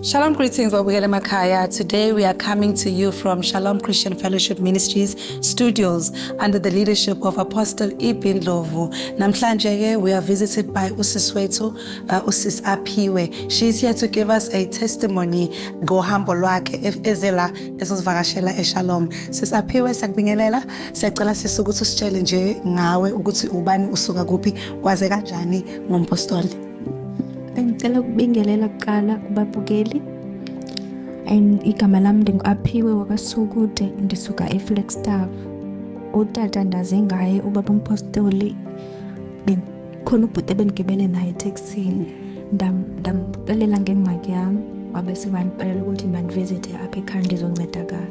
Shalom, greetings, Wabugele Makaya. Today we are coming to you from Shalom Christian Fellowship Ministries studios under the leadership of Apostle Ibin Lovu. Namhlanje we are visited by Usis Wetu, Usis Apiwe. She's here to give us a testimony. Gohambo lwakhe ezela esosivakashela eShalom. Sis Apiwe sakubingelela, siyacela sisukuthi usitshele nje ngawe ukuthi ubani usuka kuphi kwaze kanjani ngompostoli. Bengicela ukubingelela kuqala kubabukeli and igama lami ndingu-Aphiwe wakwaSukude, ndisuka eFlagstaff. Utata ndaze ngaye ubaba umpostoli khona ubhuti ebengigibele naye eteksini, ndamxelela ngengxaki yami wabe sebandibalela ukuthi mandivizithe apha ekhaya ndizoncedakala.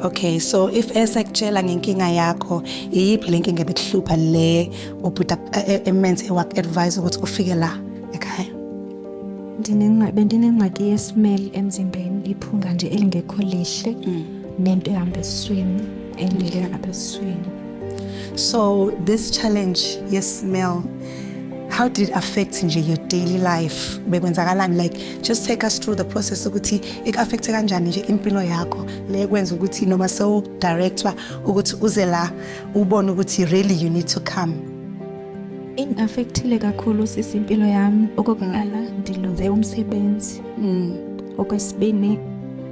Okay, so if esakutshela ngenkinga yakho, iyiphi le nkinga ebekuhlupha le ubhuti emenze waku-advise ukuthi ufike la ekhaya? Bendinengxaki ye-smell emzimbeni, iphunga nje elingekho lihle nento ehamba esiswini elingekho esiswini. So this challenge, yes, smell, how did it affect nje your daily life? Bekwenzakalani? Like, just take us through the process ukuthi ik-affecte kanjani nje impilo yakho le kwenza ukuthi noma so directwa ukuthi uze la ubone ukuthi really you need to come. In-affectile kakhulu sisi impilo yami. Okokuqala ndiluze umsebenzi. Okwesibini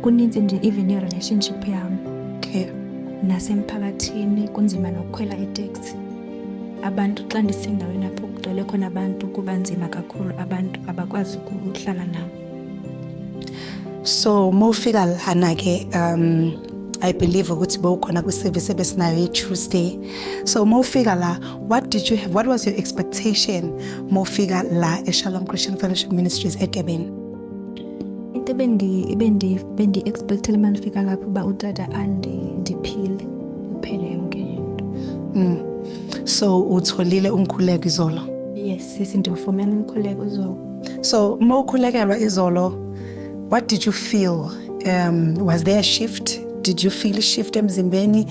kuninzi nje even i-relationship yami. Okay. Nasemphakathini kunzima nokukhwela itaxi. Abantu xa ndisendaweni apho kugcwele khona abantu kuba nzima kakhulu, abantu abakwazi ukuhlala nabo. So mawufika lana ke I believe ukuthi bowukhona kwi-service ebesinayo Tuesday. So mawufika la, what was your expectation mawufika la eShalom Christian Fellowship Ministries eDurban? Into bendi-expectile uma ndifika lapho uba utata ndiphile kuphele yonke into. So utholile umkhuleko izolo? Yes, sisi ndifumene umkhuleko izolo. So mawukhulekelwa izolo, what did you feel? Was there a shift? Did you feel a shift emzimbeni?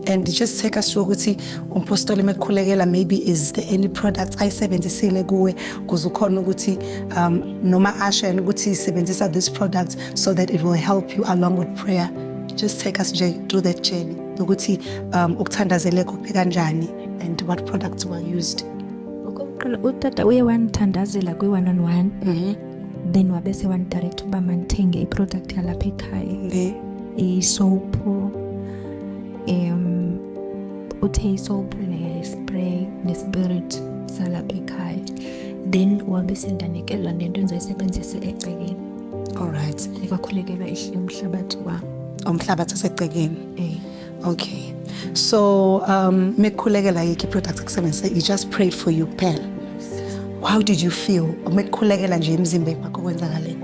And just take us through ukuthi umpostoli mekukhulekela, maybe is there any products ayisebenzisile kuwe kuze ukhona ukuthi noma asho ukuthi isebenzisa this product so that it will help you along with prayer. Just take us through that journey ukuthi ukuthandazele kuphi kanjani and what products were used. Okokuqala utata uye wandithandazela kwi-1-on-1 then wabese wandidirect uba mandithenge i-product yalapha ekhaya. I-soap, uthe i-soap ne-spray ne-spirit salapha ekhaya, then wabese ndanikela nento endizoyisebenzisa egcekeni. Alright. Ekwakhulekela ihle umhlabathi wami. Umhlabathi osegcekeni. Okay. So mekukhulekela yikho i-product akusebenzisa, you just prayed for you kuphela. How did you feel mekukhulekela nje emzimbeni wakho kwenzakaleni?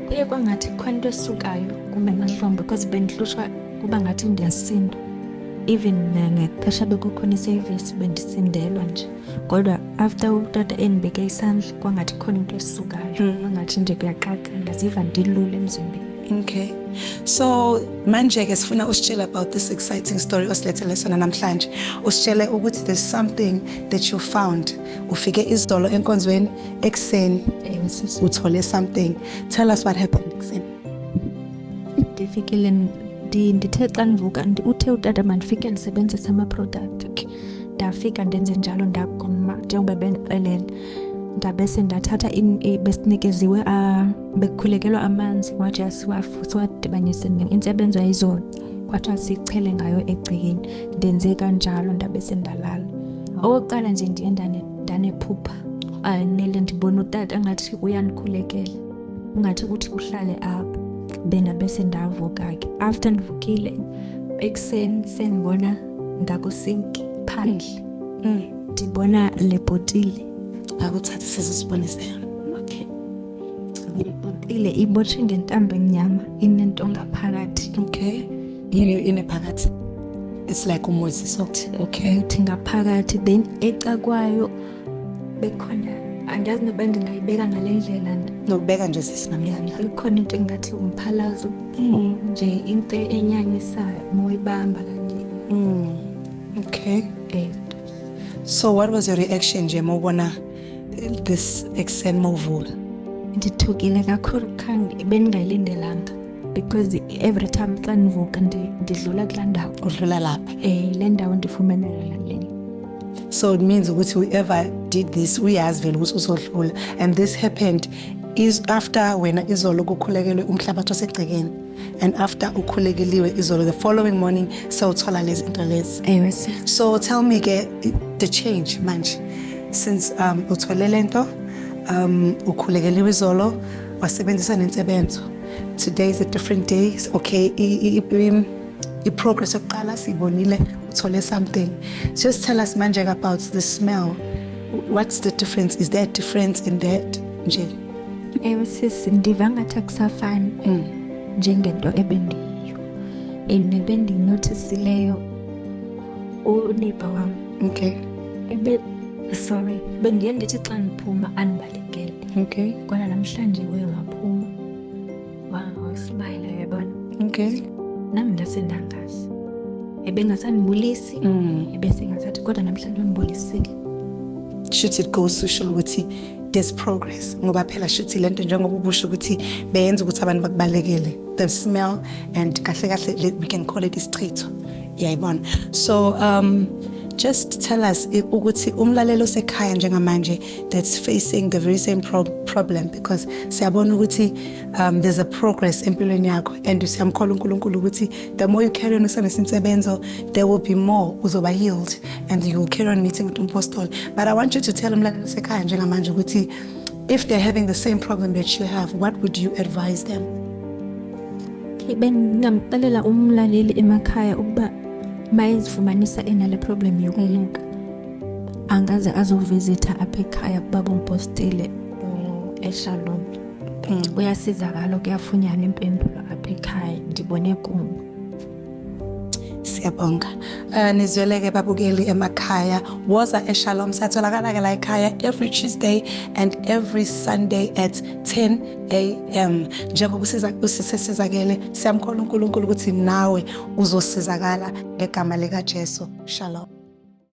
Kuye kwangathi khona into esukayo kumbe mahlombe because bendihlushwa kuba ngathi ndiyasinda. Even ngexesha bekukhona i-service bendisindelwa nje, kodwa after utata endibeke isandla kwangathi khona into esukayo, kwangathi nje kuyaqaqa, ndaziva ndilula emzimbeni. Okay. So manje ke sifuna usitshela about this exciting story osilethele sona namhlanje. Usitshele ukuthi there's something that you found. Ufike izolo enkonzweni ekseni uthole something. Tell us what happened ekseni. Ndifikile ndithe xa ndivuka uthe utata mandifike ndisebenzise ama-product. Okay. Ndafika ndenze njalo ndagoma njengoba bendixelele. Ndabese ndathatha besinikeziwe bekukhulekelwa amanzi wathi siwadibanise insebenzo yayizolo kwathiwa sichele ngayo egcekeni. Ndenze kanjalo ndabese ndalala. Okokuqala nje ndiye ndanephupha nele ndibona utata ngathi uyandikhulekela, ungathi ukuthi uhlale apha. Then ndabese ndavuka ke. After ndivukile ekseni sendibona ngakusinki phandle, ndibona le botile akuthatha sizosibonisa. Okay. Ibotile ibotshwe ngentambo emnyama inento ngaphakathi. Okay. Ine phakathi. It's like umuzi sokuthi. Okay. Ithi ngaphakathi then eca kwayo bekhona andazi noba ndingayibeka ngale ndlela nokubeka nje sisinamnyama. Ikhona into engathi umphalazo nje into enyanyisayo moyibamba kanje. Okay. So what was your reaction nje mawubona this ekseni mawuvula? Ndithukile kakhulu khange bendingayilindelanga because every time xa ndivuka ndidlula kulaa ndawo. Udlula lapha. Le ndawo ndifumanela lena. So it means ukuthi whoever did this uyazi vele ukuthi uzodlula, and this happened is after wena izolo kukhulekelwe umhlabathi osegcekeni, and after ukhulekeliwe izolo the following morning sewuthola lezi zinto lezi. Ewe sis. So tell me ke the change manje since uthole lento ukhulekeliwe izolo wasebenzisa nensebenzo. Today is a different day. Okay, i-progress yokuqala sibonile uthole something. Just tell us manje about the smell. What's the difference? Is there a difference in that nje? Ewe sis, ndiva ngathi akusafani njengento ebendiyo. Nebendinothisileyo uneighbor wam. Okay. Bendiye ndithi xa ndiphuma andibalekele. Okay. Kodwa namhlanje uye waphuma wasibayela yabona. Okay. Nami ndasendangazi. Ebengasandibulisi, ebesengazathi kodwa namhlanje undibulisile. Should it goes to show ukuthi there's progress ngoba phela shuthi lento njengoba ubusho ukuthi beyenza ukuthi abantu bakubalekele, the smell, and kahle kahle we can call it isichitho. Yayibona. So just tell us ukuthi umlalelo sekhaya njengamanje that's facing the very same problem, because siyabona ukuthi there's a progress empilweni yakho, and siyamkhola uNkulunkulu ukuthi the more you carry on usenesinsebenzo there will be more uzoba healed and you will carry on meeting with umpostoli. But I want you to tell umlalelo sekhaya njengamanje ukuthi if they're having the same problem that you have, what would you advise them? Bengingamxelela umlaleli emakhaya ukuba mayezifumanisa enale problem yokunuka angaze azovisita apha ekhaya kubaba umpostile eShalom. Uyasizakala kuyafunyana impendulo apha ekhaya, ndibone kumo. Siyabonga. Nizweleke babukeli emakhaya, woza eShalom satholakala la ekhaya every Tuesday and every Sunday at 10 a.m. Njengoba usisizakele siyamkhola uNkulunkulu ukuthi nawe uzosizakala ngegama lika Jesu. Shalom.